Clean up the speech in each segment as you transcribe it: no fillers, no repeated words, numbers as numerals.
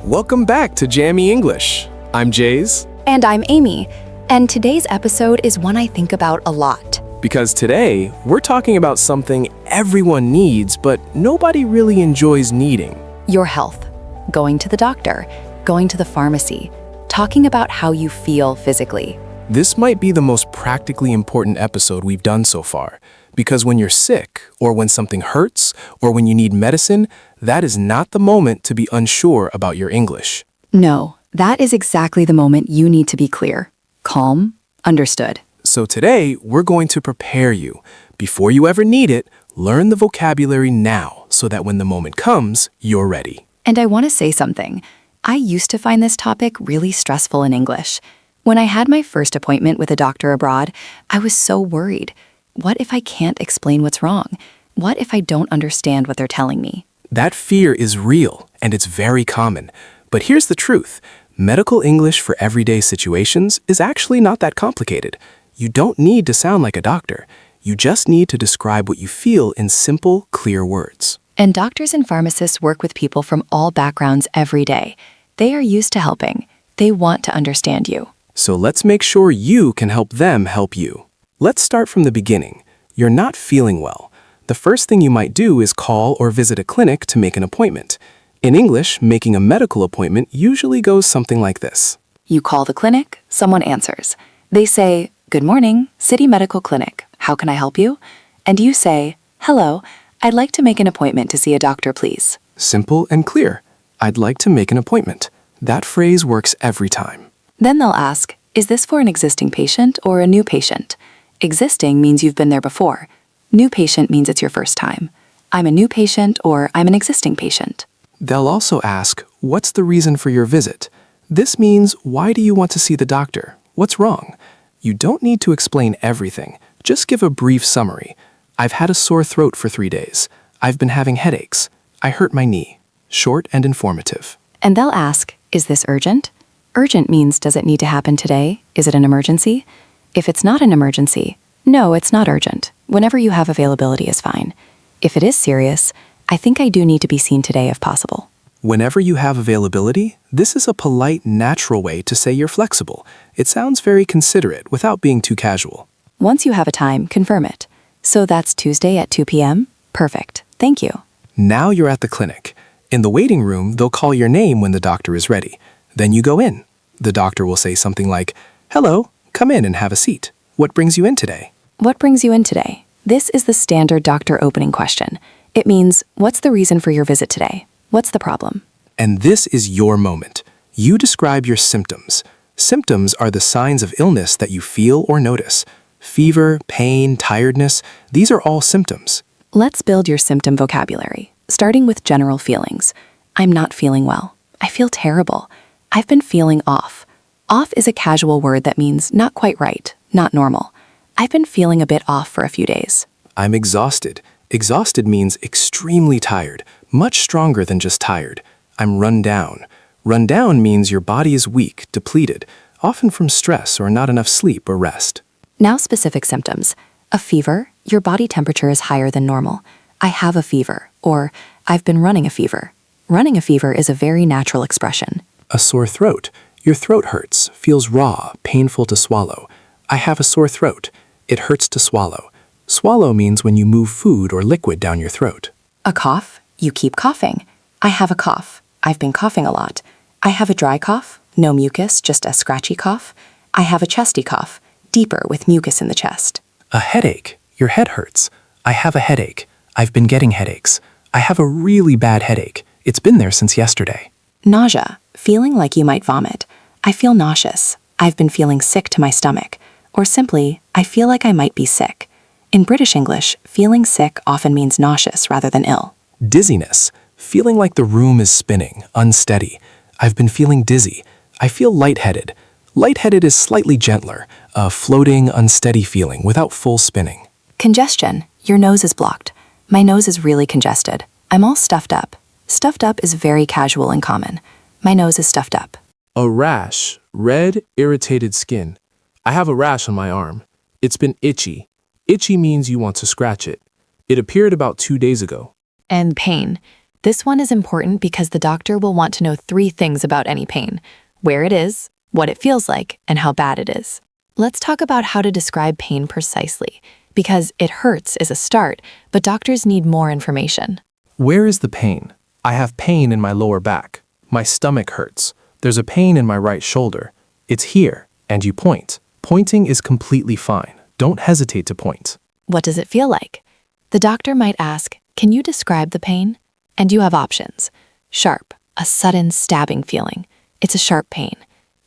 Welcome back to Jamyy English. I'm Jayz. And I'm Amy. And today's episode is one I think about a lot. Because today, we're talking about something everyone needs, but nobody really enjoys needing. Your health. Going to the doctor. Going to the pharmacy. Talking about how you feel physically. This might be the most practically important episode we've done so far. Because when you're sick, or when something hurts, or when you need medicine, that is not the moment to be unsure about your English. No, that is exactly the moment you need to be clear. Calm, understood. So today, we're going to prepare you. Before you ever need it, learn the vocabulary now so that when the moment comes, you're ready. And I want to say something. I used to find this topic really stressful in English. When I had my first appointment with a doctor abroad, I was so worried. What if I can't explain what's wrong? What if I don't understand what they're telling me? That fear is real, and it's very common. But here's the truth. Medical English for everyday situations is actually not that complicated. You don't need to sound like a doctor. You just need to describe what you feel in simple, clear words. And doctors and pharmacists work with people from all backgrounds every day. They are used to helping. They want to understand you. So let's make sure you can help them help you. Let's start from the beginning. You're not feeling well. The first thing you might do is call or visit a clinic to make an appointment. In English, making a medical appointment usually goes something like this. You call the clinic, someone answers. They say, "Good morning, City Medical Clinic. How can I help you?" And you say, "Hello, I'd like to make an appointment to see a doctor, please." Simple and clear. I'd like to make an appointment. That phrase works every time. Then they'll ask, "Is this for an existing patient or a new patient?" Existing means you've been there before. New patient means it's your first time. I'm a new patient or I'm an existing patient. They'll also ask, what's the reason for your visit? This means, why do you want to see the doctor? What's wrong? You don't need to explain everything. Just give a brief summary. I've had a sore throat for 3 days. I've been having headaches. I hurt my knee. Short and informative. And they'll ask, "Is this urgent?" Urgent means, does it need to happen today? Is it an emergency? If it's not an emergency, no, it's not urgent. Whenever you have availability is fine. If it is serious, I think I do need to be seen today if possible. Whenever you have availability, this is a polite, natural way to say you're flexible. It sounds very considerate without being too casual. Once you have a time, confirm it. So that's Tuesday at 2 p.m.? Perfect. Thank you. Now you're at the clinic. In the waiting room, they'll call your name when the doctor is ready. Then you go in. The doctor will say something like, "Hello, come in and have a seat. What brings you in today?" What brings you in today? This is the standard doctor opening question. It means, what's the reason for your visit today? What's the problem? And this is your moment. You describe your symptoms. Symptoms are the signs of illness that you feel or notice. Fever, pain, tiredness, these are all symptoms. Let's build your symptom vocabulary, starting with general feelings. I'm not feeling well. I feel terrible. I've been feeling off. Off is a casual word that means not quite right, not normal. I've been feeling a bit off for a few days. I'm exhausted. Exhausted means extremely tired, much stronger than just tired. I'm run down. Run down means your body is weak, depleted, often from stress or not enough sleep or rest. Now specific symptoms. A fever, your body temperature is higher than normal. I have a fever, or I've been running a fever. Running a fever is a very natural expression. A sore throat. Your throat hurts, feels raw, painful to swallow. I have a sore throat. It hurts to swallow. Swallow means when you move food or liquid down your throat. A cough, you keep coughing. I have a cough. I've been coughing a lot. I have a dry cough, no mucus, just a scratchy cough. I have a chesty cough, deeper with mucus in the chest. A headache. Your head hurts. I have a headache. I've been getting headaches. I have a really bad headache. It's been there since yesterday. Nausea, feeling like you might vomit. I feel nauseous. I've been feeling sick to my stomach. Or simply, I feel like I might be sick. In British English, feeling sick often means nauseous rather than ill. Dizziness. Feeling like the room is spinning, unsteady. I've been feeling dizzy. I feel lightheaded. Lightheaded is slightly gentler, a floating, unsteady feeling without full spinning. Congestion, your nose is blocked. My nose is really congested. I'm all stuffed up. Stuffed up is very casual and common. My nose is stuffed up. A rash, red, irritated skin. I have a rash on my arm. It's been itchy. Itchy means you want to scratch it. It appeared about 2 days ago. And pain. This one is important because the doctor will want to know 3 things about any pain: where it is, what it feels like, and how bad it is. Let's talk about how to describe pain precisely, because it hurts is a start, but doctors need more information. Where is the pain? I have pain in my lower back. My stomach hurts. There's a pain in my right shoulder. It's here, and you point. Pointing is completely fine. Don't hesitate to point. What does it feel like? The doctor might ask, "Can you describe the pain?" And you have options. Sharp, a sudden stabbing feeling. It's a sharp pain.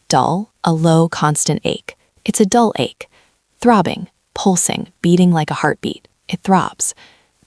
Dull, a low, constant ache. It's a dull ache. Throbbing, pulsing, beating like a heartbeat. It throbs.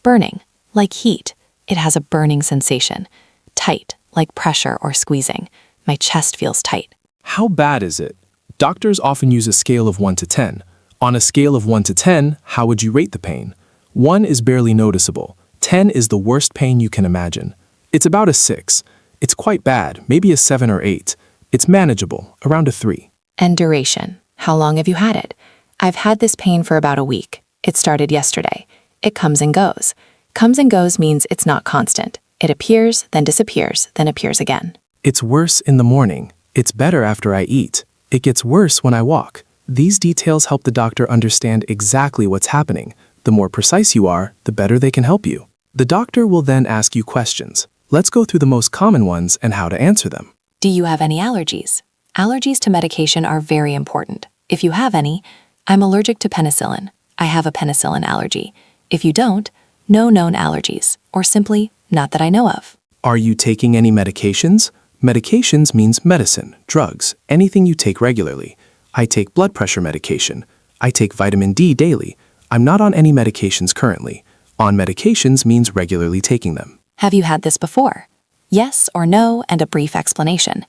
Burning, like heat. It has a burning sensation. Tight, like pressure or squeezing. My chest feels tight. How bad is it? Doctors often use a scale of 1 to 10. On a scale of 1 to 10, how would you rate the pain? 1 is barely noticeable. 10 is the worst pain you can imagine. It's about a 6. It's quite bad, maybe a 7 or 8. It's manageable, around a 3. And duration. How long have you had it? I've had this pain for about a week. It started yesterday. It comes and goes. Comes and goes means it's not constant. It appears, then disappears, then appears again. It's worse in the morning. It's better after I eat. It gets worse when I walk. These details help the doctor understand exactly what's happening. The more precise you are, the better they can help you. The doctor will then ask you questions. Let's go through the most common ones and how to answer them. Do you have any allergies? Allergies to medication are very important. If you have any, I'm allergic to penicillin. I have a penicillin allergy. If you don't, no known allergies, or simply, not that I know of. Are you taking any medications? Medications means medicine, drugs, anything you take regularly. I take blood pressure medication. I take vitamin D daily. I'm not on any medications currently. On medications means regularly taking them. Have you had this before? Yes or no, and a brief explanation.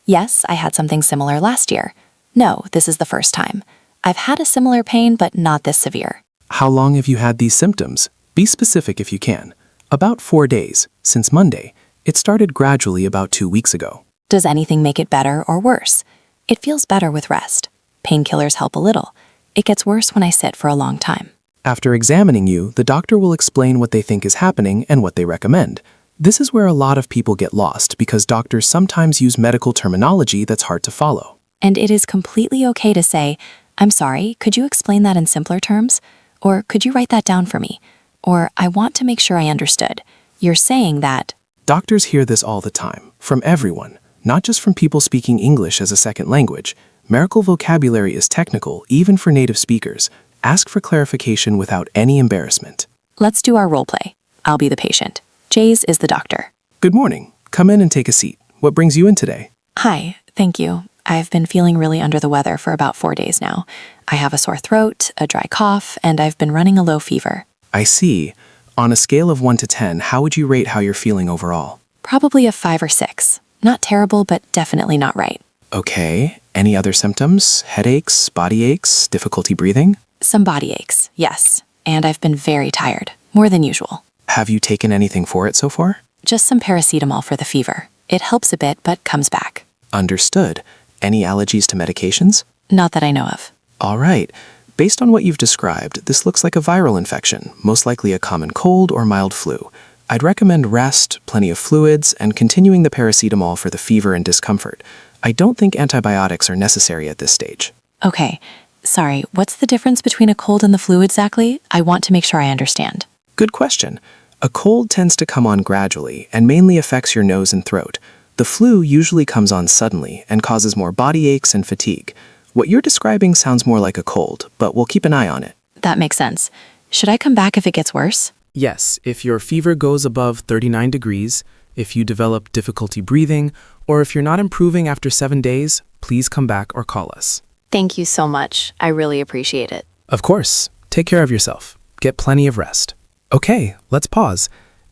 Yes, I had something similar last year. No, this is the first time. I've had a similar pain, but not this severe. How long have you had these symptoms? Be specific if you can. About 4 days, since Monday. It started gradually about 2 weeks ago. Does anything make it better or worse? It feels better with rest. Painkillers help a little. It gets worse when I sit for a long time. After examining you, the doctor will explain what they think is happening and what they recommend. This is where a lot of people get lost because doctors sometimes use medical terminology that's hard to follow. And it is completely okay to say, "I'm sorry, could you explain that in simpler terms?" Or, "Could you write that down for me?" Or, "I want to make sure I understood." You're saying that. Doctors hear this all the time, from everyone, not just from people speaking English as a second language. Medical vocabulary is technical, even for native speakers. Ask for clarification without any embarrassment. Let's do our role play. I'll be the patient. Jayz is the doctor. Good morning. Come in and take a seat. What brings you in today? Hi, thank you. I've been feeling really under the weather for about 4 days now. I have a sore throat, a dry cough, and I've been running a low fever. I see. On a scale of 1 to 10, how would you rate how you're feeling overall? Probably a 5 or 6. Not terrible, but definitely not right. Okay. Any other symptoms? Headaches, body aches, difficulty breathing? Some body aches, yes. And I've been very tired, more than usual. Have you taken anything for it so far? Just some paracetamol for the fever. It helps a bit, but comes back. Understood. Any allergies to medications? Not that I know of. All right. Based on what you've described, this looks like a viral infection, most likely a common cold or mild flu. I'd recommend rest, plenty of fluids, and continuing the paracetamol for the fever and discomfort. I don't think antibiotics are necessary at this stage. Okay. Sorry, what's the difference between a cold and the flu exactly? I want to make sure I understand. Good question. A cold tends to come on gradually and mainly affects your nose and throat. The flu usually comes on suddenly and causes more body aches and fatigue. What you're describing sounds more like a cold, but we'll keep an eye on it. That makes sense. Should I come back if it gets worse? Yes, if your fever goes above 39 degrees, if you develop difficulty breathing, or if you're not improving after 7 days, please come back or call us. Thank you so much. I really appreciate it. Of course. Take care of yourself. Get plenty of rest. Okay, let's pause.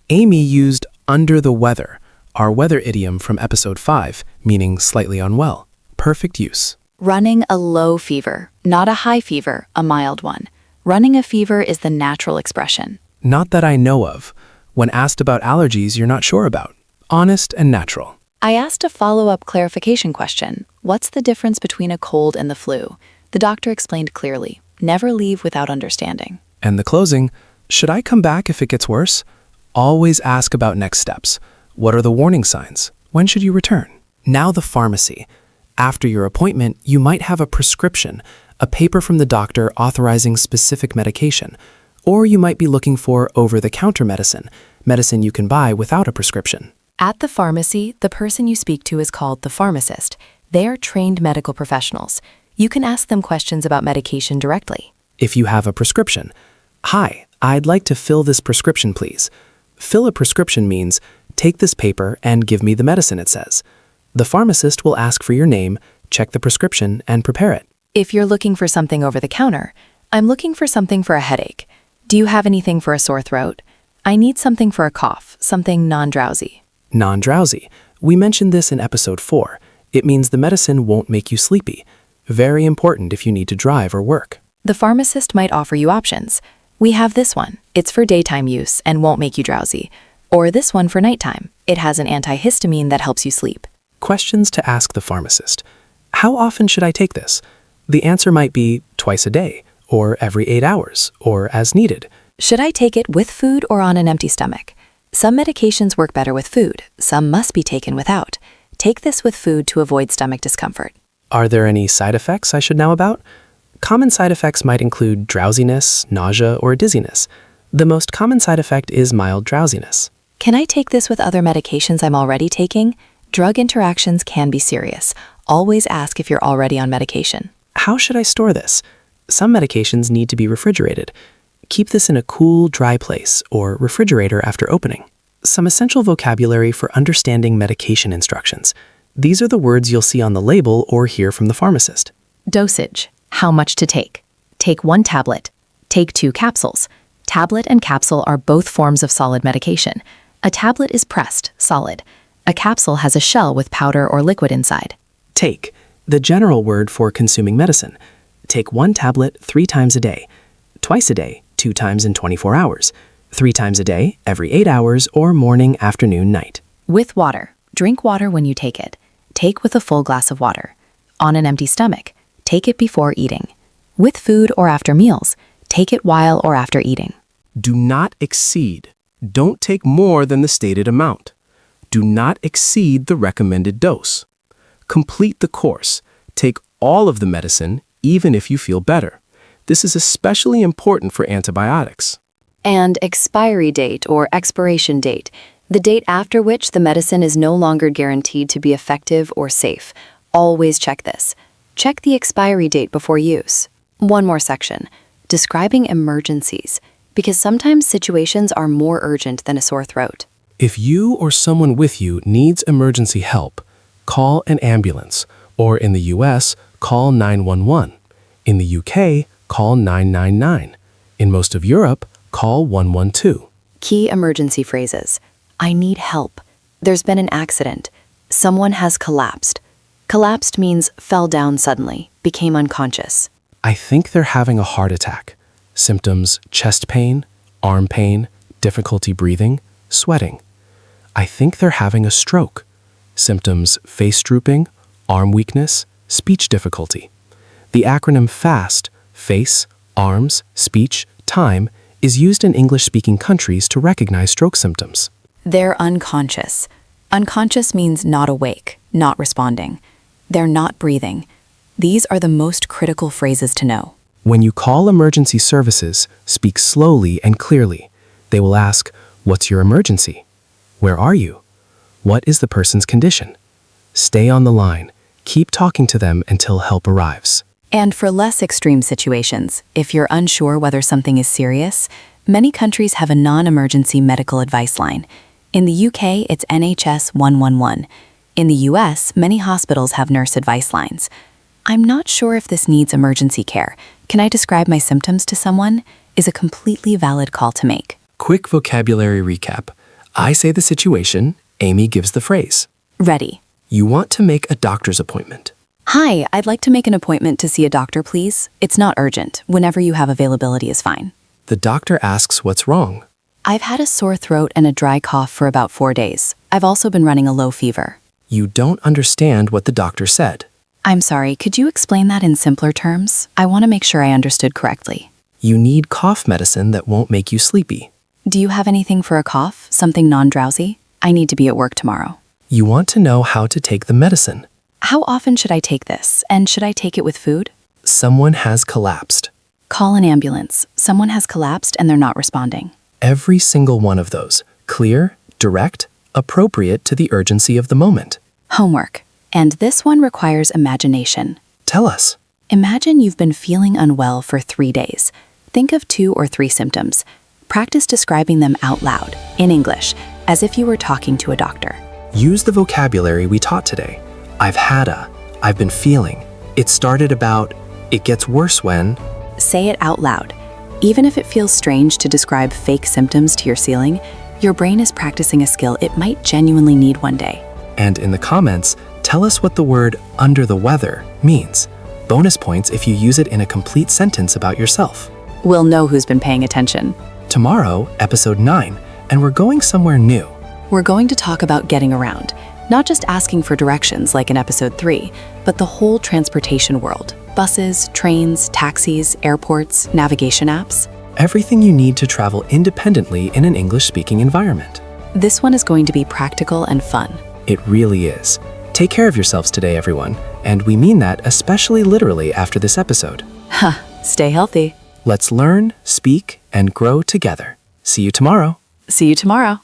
Amy used under the weather, our weather idiom from episode 5, meaning slightly unwell. Perfect use. Running a low fever, not a high fever, a mild one. Running a fever is the natural expression. Not that I know of. When asked about allergies you're not sure about. Honest and natural. I asked a follow-up clarification question. What's the difference between a cold and the flu? The doctor explained clearly. Never leave without understanding. And the closing, should I come back if it gets worse? Always ask about next steps. What are the warning signs? When should you return? Now the pharmacy. After your appointment, you might have a prescription, a paper from the doctor authorizing specific medication, or you might be looking for over-the-counter medicine you can buy without a prescription. At the pharmacy, the person you speak to is called the pharmacist. They are trained medical professionals. You can ask them questions about medication directly. If you have a prescription, "Hi, I'd like to fill this prescription, please." Fill a prescription means, take this paper and give me the medicine it says. The pharmacist will ask for your name, check the prescription, and prepare it. If you're looking for something over the counter, "I'm looking for something for a headache. Do you have anything for a sore throat? I need something for a cough, something non-drowsy." Non-drowsy. We mentioned this in episode 4. It means the medicine won't make you sleepy. Very important if you need to drive or work. The pharmacist might offer you options. "We have this one. It's for daytime use and won't make you drowsy." Or this one for nighttime. It has an antihistamine that helps you sleep. Questions to ask the pharmacist. How often should I take this? The answer might be twice a day, or every 8 hours, or as needed. Should I take it with food or on an empty stomach? Some medications work better with food. Some must be taken without. Take this with food to avoid stomach discomfort. Are there any side effects I should know about? Common side effects might include drowsiness, nausea, or dizziness. The most common side effect is mild drowsiness. Can I take this with other medications I'm already taking? Drug interactions can be serious. Always ask if you're already on medication. How should I store this? Some medications need to be refrigerated. Keep this in a cool, dry place or refrigerator after opening. Some essential vocabulary for understanding medication instructions. These are the words you'll see on the label or hear from the pharmacist. Dosage. How much to take? Take 1 tablet. Take 2 capsules. Tablet and capsule are both forms of solid medication. A tablet is pressed, solid. A capsule has a shell with powder or liquid inside. Take. The general word for consuming medicine. Take 1 tablet 3 times a day. Twice a day, 2 times in 24 hours. 3 times a day, every 8 hours, or morning, afternoon, night. With water. Drink water when you take it. Take with a full glass of water. On an empty stomach. Take it before eating. With food or after meals. Take it while or after eating. Do not exceed. Don't take more than the stated amount. Do not exceed the recommended dose. Complete the course. Take all of the medicine, even if you feel better. This is especially important for antibiotics. And expiry date or expiration date, the date after which the medicine is no longer guaranteed to be effective or safe. Always check this. Check the expiry date before use. One more section, describing emergencies, because sometimes situations are more urgent than a sore throat. If you or someone with you needs emergency help, call an ambulance, or in the US, call 911. In the UK, call 999. In most of Europe, call 112. Key emergency phrases. I need help. There's been an accident. Someone has collapsed. Collapsed means fell down suddenly, became unconscious. I think they're having a heart attack. Symptoms: chest pain, arm pain, difficulty breathing, sweating. I think they're having a stroke. Symptoms: face drooping, arm weakness, speech difficulty. The acronym FAST, face, arms, speech, time, is used in English-speaking countries to recognize stroke symptoms. They're unconscious. Unconscious means not awake, not responding. They're not breathing. These are the most critical phrases to know. When you call emergency services, speak slowly and clearly. They will ask, "What's your emergency? Where are you? What is the person's condition?" Stay on the line. Keep talking to them until help arrives. And for less extreme situations, if you're unsure whether something is serious, many countries have a non-emergency medical advice line. In the UK, it's NHS 111. In the US, many hospitals have nurse advice lines. I'm not sure if this needs emergency care. Can I describe my symptoms to someone? Is a completely valid call to make. Quick vocabulary recap. I say the situation, Amy gives the phrase. Ready. You want to make a doctor's appointment. Hi, I'd like to make an appointment to see a doctor, please. It's not urgent. Whenever you have availability is fine. The doctor asks what's wrong. I've had a sore throat and a dry cough for about 4 days. I've also been running a low fever. You don't understand what the doctor said. I'm sorry, could you explain that in simpler terms? I want to make sure I understood correctly. You need cough medicine that won't make you sleepy. Do you have anything for a cough? Something non-drowsy? I need to be at work tomorrow. You want to know how to take the medicine. How often should I take this, and should I take it with food? Someone has collapsed. Call an ambulance. Someone has collapsed and they're not responding. Every single one of those. Clear, direct, appropriate to the urgency of the moment. Homework. And this one requires imagination. Tell us. Imagine you've been feeling unwell for 3 days. Think of 2 or 3 symptoms. Practice describing them out loud, in English, as if you were talking to a doctor. Use the vocabulary we taught today. I've been feeling. It started about, it gets worse when. Say it out loud. Even if it feels strange to describe fake symptoms to your ceiling, your brain is practicing a skill it might genuinely need one day. And in the comments, tell us what the word under the weather means. Bonus points if you use it in a complete sentence about yourself. We'll know who's been paying attention. Tomorrow, episode 9, and we're going somewhere new. We're going to talk about getting around, not just asking for directions like in episode 3, but the whole transportation world. Buses, trains, taxis, airports, navigation apps. Everything you need to travel independently in an English-speaking environment. This one is going to be practical and fun. It really is. Take care of yourselves today, everyone, and we mean that especially literally after this episode. Stay healthy. Let's learn, speak, and grow together. See you tomorrow. See you tomorrow.